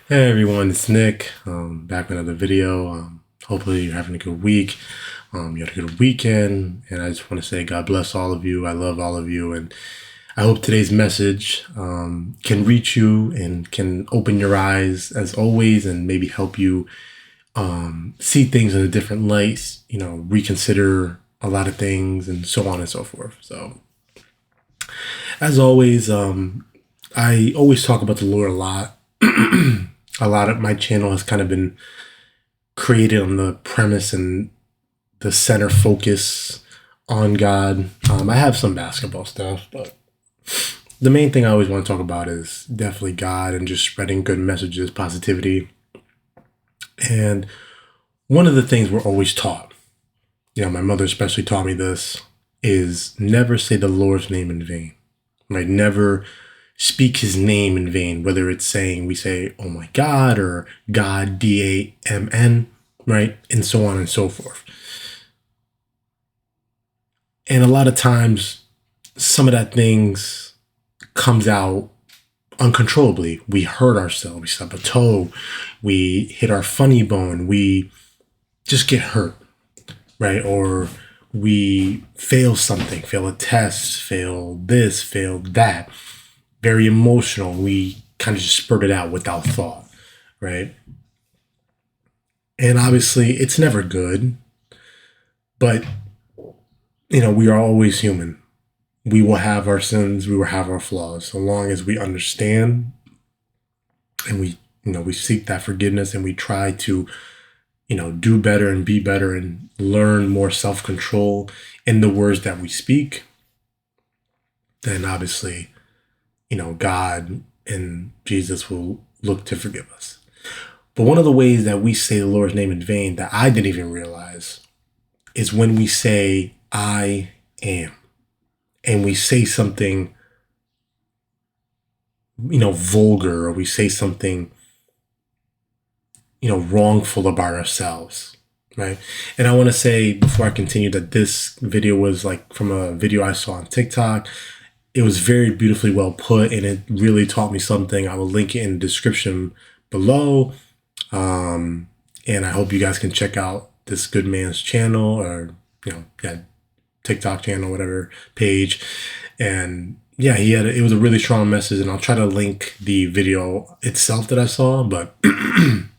Hey everyone, it's Nick. Back with another video. Hopefully you're having a good week. You had a good weekend, and I just want to say God bless all of you. I love all of you, and I hope today's message can reach you and can open your eyes as always, and maybe help you see things in a different light. Reconsider a lot of things, and so on and so forth. So, as always, I always talk about the Lord a lot. A lot of my channel has kind of been created on the premise and the center focus on God. I have some basketball stuff, but the main thing I always want to talk about is definitely God and just spreading good messages, positivity. And one of the things we're always taught, my mother especially taught me this, is never say the Lord's name in vain. Right? Never speak his name in vain, whether it's saying we say, oh my God, or God, DAMN, right? And so on and so forth. And a lot of times, some of that things comes out uncontrollably. We hurt ourselves, we stub a toe, we hit our funny bone, we just get hurt, right? Or we fail something, fail a test, fail this, fail that. Very emotional. We kind of just spurt it out without thought, right? And obviously, it's never good, but we are always human. We will have our sins, we will have our flaws, so long as we understand and we seek that forgiveness and we try to, do better and be better and learn more self control in the words that we speak, then obviously, God and Jesus will look to forgive us. But one of the ways that we say the Lord's name in vain that I didn't even realize is when we say, I am, and we say something, vulgar, or we say something, wrongful about ourselves, right? And I want to say before I continue that this video was like from a video I saw on TikTok. It was very beautifully well put, and it really taught me something. I will link it in the description below. And I hope you guys can check out this good man's channel, or, TikTok channel, whatever page. And yeah, it was a really strong message, and I'll try to link the video itself that I saw. But the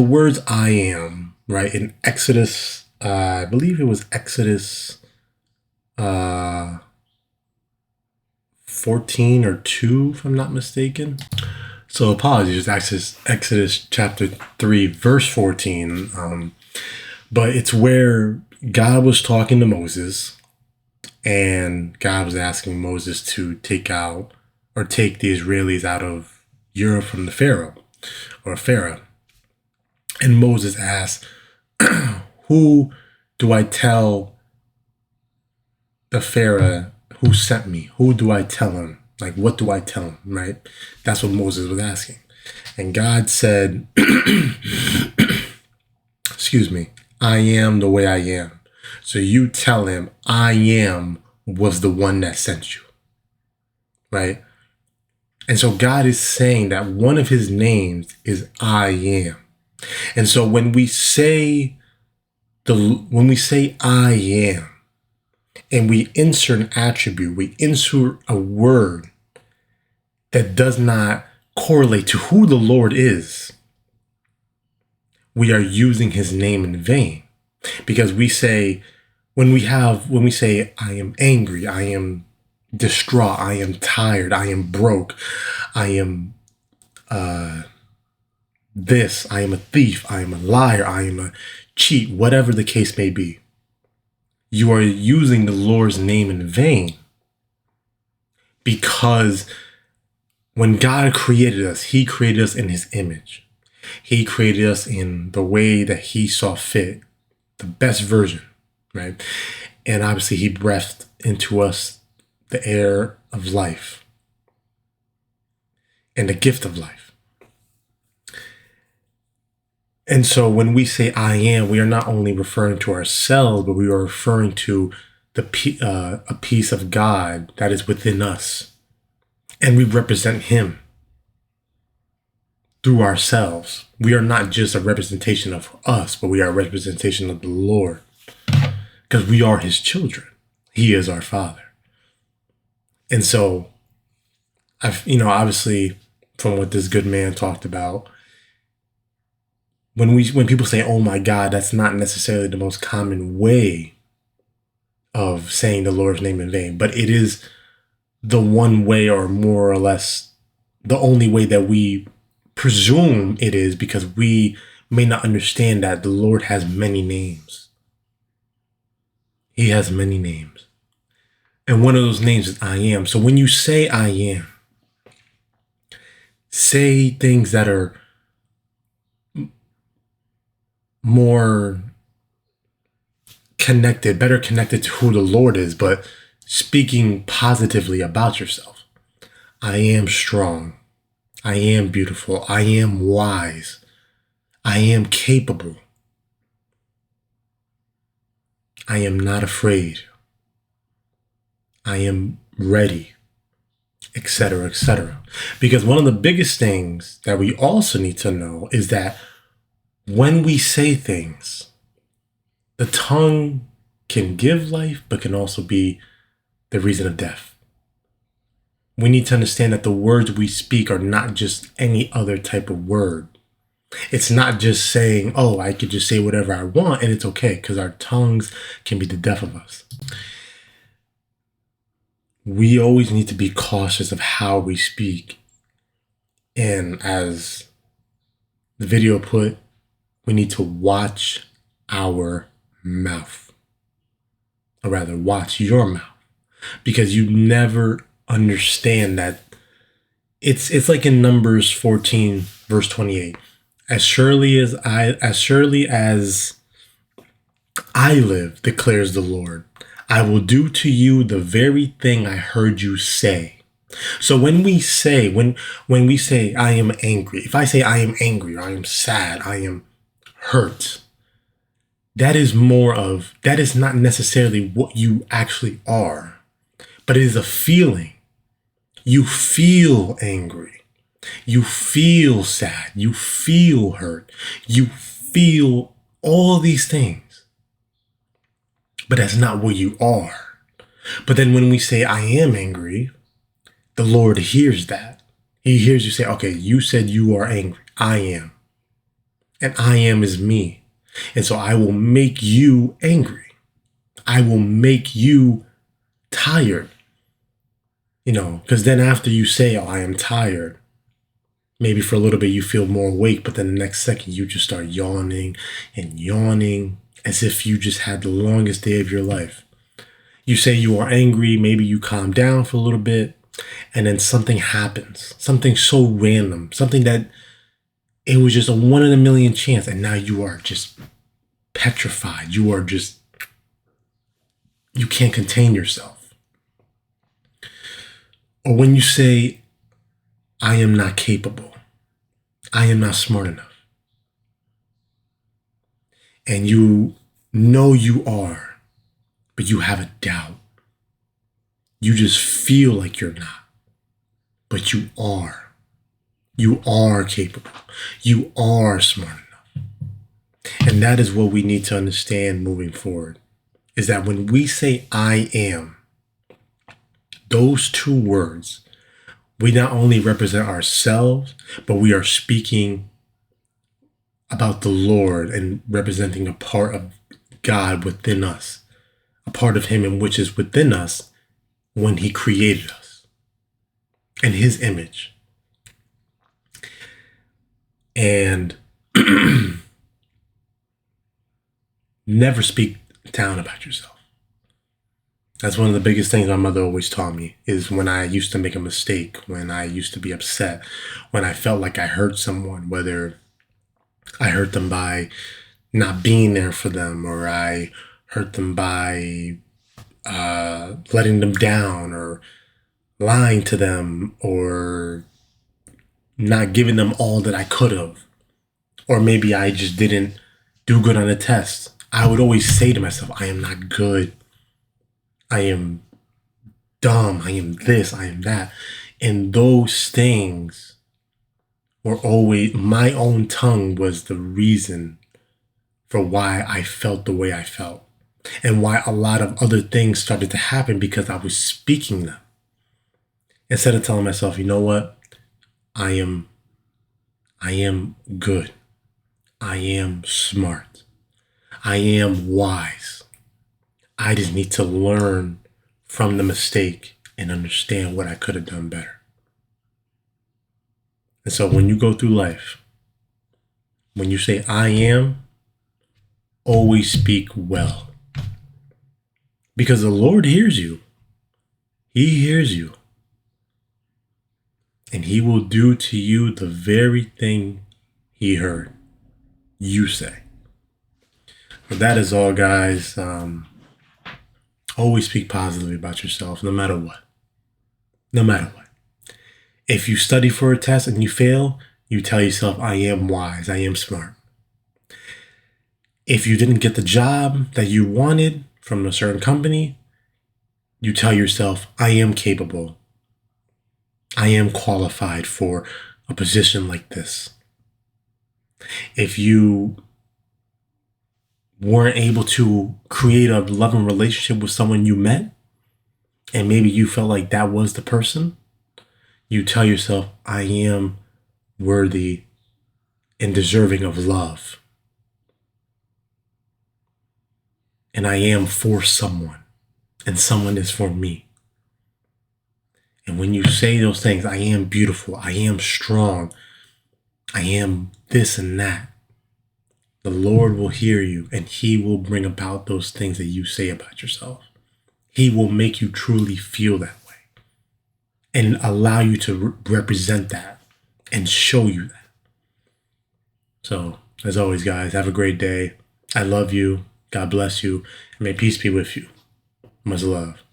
words I am, right, in Exodus, I believe it was Exodus 14 or 2, if I'm not mistaken. So apologies, Exodus chapter 3, verse 14. But it's where God was talking to Moses, and God was asking Moses to take the Israelis out of Europe from the Pharaoh. And Moses asked, who do I tell the Pharaoh who sent me? Who do I tell him? Like, what do I tell him, right? That's what Moses was asking. And God said, excuse me, I am the way I am. So you tell him, I am was the one that sent you, right? And so God is saying that one of his names is I am. And so when we say I am, and we insert an attribute, we insert a word that does not correlate to who the Lord is, we are using his name in vain. Because when we say, I am angry, I am distraught, I am tired, I am broke, I am this, I am a thief, I am a liar, I am a cheat, whatever the case may be, you are using the Lord's name in vain. Because when God created us, he created us in his image. He created us in the way that he saw fit, the best version, right? And obviously he breathed into us the air of life and the gift of life. And so when we say I am, we are not only referring to ourselves, but we are referring to a piece of God that is within us. and we represent him through ourselves. We are not just a representation of us, but we are a representation of the Lord, because we are his children. He is our Father. And so, obviously, from what this good man talked about, when people say, "Oh my God," that's not necessarily the most common way of saying the Lord's name in vain, but it is the one way, or more or less the only way, that we presume it is, because we may not understand that the Lord has many names. He has many names. And one of those names is I am. So when you say I am, say things that are more connected, better connected to who the Lord is, but speaking positively about yourself. I am strong. I am beautiful. I am wise. I am capable. I am not afraid. I am ready, etc., etc. Because one of the biggest things that we also need to know is that when we say things, the tongue can give life, but can also be the reason of death. We need to understand that the words we speak are not just any other type of word. It's not just saying, "Oh, I could just say whatever I want and it's okay," because our tongues can be the death of us. We always need to be cautious of how we speak. And as the video put, we need to watch our mouth. Or rather, watch your mouth. Because you never understand that it's like in Numbers 14, verse 28. As surely as I live, declares the Lord, I will do to you the very thing I heard you say. So when we say I am angry, if I say I am angry, or I am sad, I am hurt, that is not necessarily what you actually are, but it is a feeling. You feel angry. You feel sad. You feel hurt. You feel all these things. But that's not what you are. But then when we say I am angry, the Lord hears that. He hears you say, okay, you said you are angry. I am. And I am is me. And so I will make you angry. I will make you tired. Because then after you say, "Oh, I am tired," maybe for a little bit you feel more awake, but then the next second you just start yawning and yawning as if you just had the longest day of your life. You say you are angry, maybe you calm down for a little bit, and then something happens. Something so random, something that it was just a 1 in a million chance, and now you are just petrified. You can't contain yourself. Or when you say, I am not capable, I am not smart enough, and you know you are, but you have a doubt. You just feel like you're not, but you are. You are capable. You are smart enough. And that is what we need to understand moving forward, is that when we say I am, those two words, we not only represent ourselves, but we are speaking about the Lord and representing a part of God within us, a part of Him in which is within us when He created us in His image. And never speak down about yourself. That's one of the biggest things my mother always taught me, is when I used to make a mistake, when I used to be upset, when I felt like I hurt someone, whether I hurt them by not being there for them, or I hurt them by letting them down, or lying to them, or not giving them all that I could have, or maybe I just didn't do good on a test. I would always say to myself, I am not good. I am dumb. I am this. I am that. And those things were always, my own tongue was the reason for why I felt the way I felt. And why a lot of other things started to happen because I was speaking them. Instead of telling myself, you know what? I am good. I am smart. I am wise. I just need to learn from the mistake and understand what I could have done better. And so when you go through life, when you say I am, always speak well. Because the Lord hears you. He hears you. And He will do to you the very thing He heard you say. But that is all, guys. Always speak positively about yourself, no matter what. No matter what. If you study for a test and you fail, you tell yourself, I am wise, I am smart. If you didn't get the job that you wanted from a certain company, you tell yourself, I am capable. I am qualified for a position like this. If you weren't able to create a loving relationship with someone you met, and maybe you felt like that was the person, you tell yourself, I am worthy and deserving of love. And I am for someone, and someone is for me. And when you say those things, I am beautiful, I am strong, I am this and that, the Lord will hear you, and He will bring about those things that you say about yourself. He will make you truly feel that way and allow you to represent that and show you that. So, as always, guys, have a great day. I love you. God bless you. And may peace be with you. Much love.